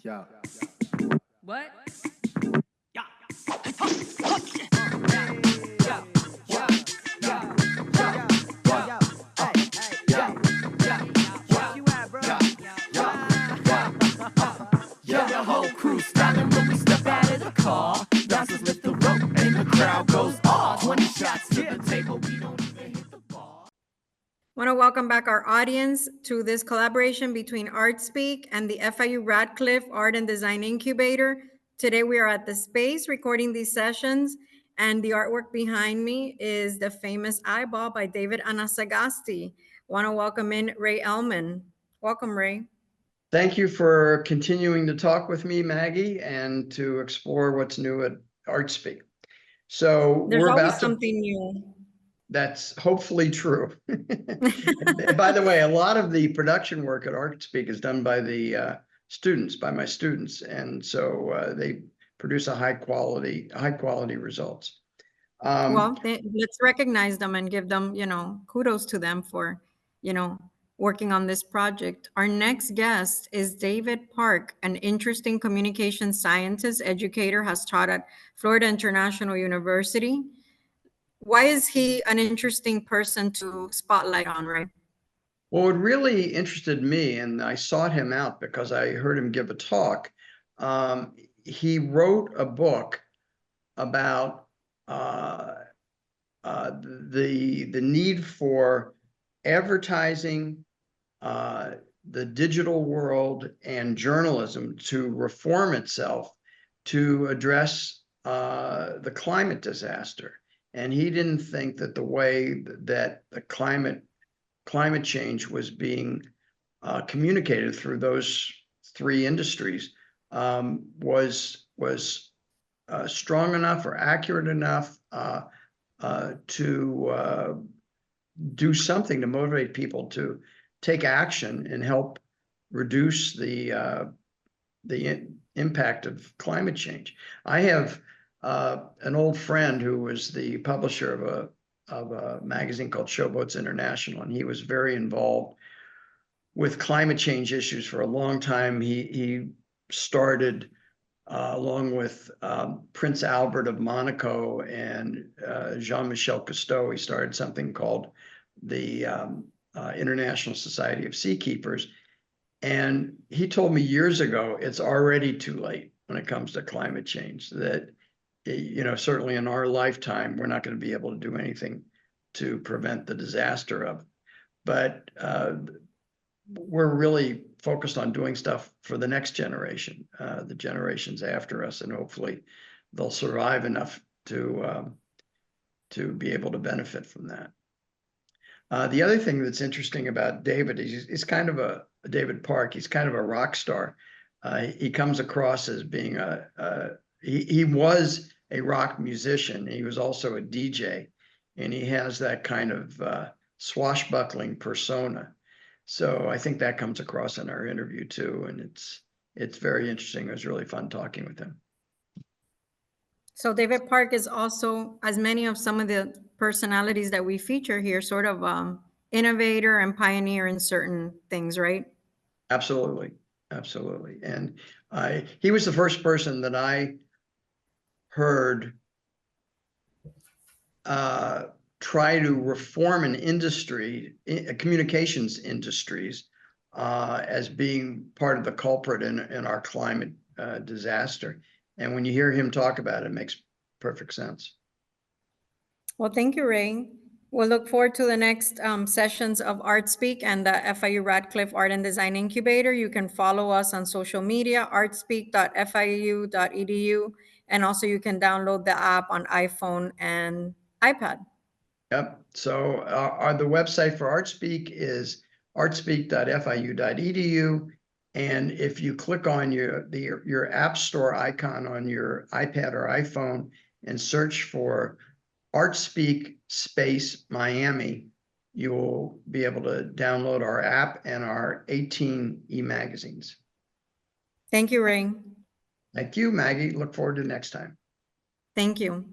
Yeah. What? Yeah. The whole crew styling when we step out of the car. Bouncers lift the rope and the crowd goes off. 20 shots to the table, we don't even hit the bar. I want to welcome back our audience to this collaboration between ArtSpeak and the FIU Ratcliffe Art and Design Incubator. Today we are at the space recording these sessions, and the artwork behind me is the famous Eyeball by David Anasagasti. Want to welcome in Ray Ellman. Welcome, Ray. Thank you for continuing to talk with me, Maggie, and to explore what's new at ArtSpeak. So There's we're always about to, something new. that's hopefully true. By the way, a lot of the production work at ArtSpeak is done by the students, by my students, and so they produce a high quality results. Well, let's recognize them and give them, kudos to them for, working on this project. Our next guest is David Park, an interesting communication scientist, educator, has taught at Florida International University. Why is he an interesting person to spotlight on, right? Well, what really interested me, and I sought him out because I heard him give a talk, he wrote a book about the need for advertising, the digital world, and journalism to reform itself to address the climate disaster. And he didn't think that the way that the climate change was being communicated through those three industries was strong enough or accurate enough to do something to motivate people to take action and help reduce the impact of climate change. I have an old friend who was the publisher of a magazine called Showboats International, and he was very involved with climate change issues for a long time. He started along with Prince Albert of Monaco and Jean-Michel Cousteau, he started something called the International Society of Seakeepers. And he told me years ago, it's already too late when it comes to climate change, that, certainly in our lifetime, we're not going to be able to do anything to prevent the disaster of it. But we're really focused on doing stuff for the next generation, the generations after us, and hopefully they'll survive enough to be able to benefit from that. The other thing that's interesting about David is he's kind of David Park. He's kind of a rock star. He comes across as being he was a rock musician. He was also a DJ, and he has that kind of swashbuckling persona. So I think that comes across in our interview too, and it's very interesting. It was really fun talking with him. So David Park is also, as many of some of the personalities that we feature here, sort of innovator and pioneer in certain things, right? Absolutely, absolutely. And he was the first person that I heard try to reform an industry, communications industries, as being part of the culprit in our climate disaster. And when you hear him talk about it, it makes perfect sense. Well, thank you, Ray. We'll look forward to the next sessions of ArtSpeak and the FIU Ratcliffe Art and Design Incubator. You can follow us on social media, artspeak.fiu.edu, and also you can download the app on iPhone and iPad. Yep. So the website for ArtSpeak is artspeak.fiu.edu. And if you click on your App Store icon on your iPad or iPhone and search for ArtSpeak space Miami, you will be able to download our app and our 18 e-magazines. Thank you, Ray. Thank you, Maggie. Look forward to next time. Thank you.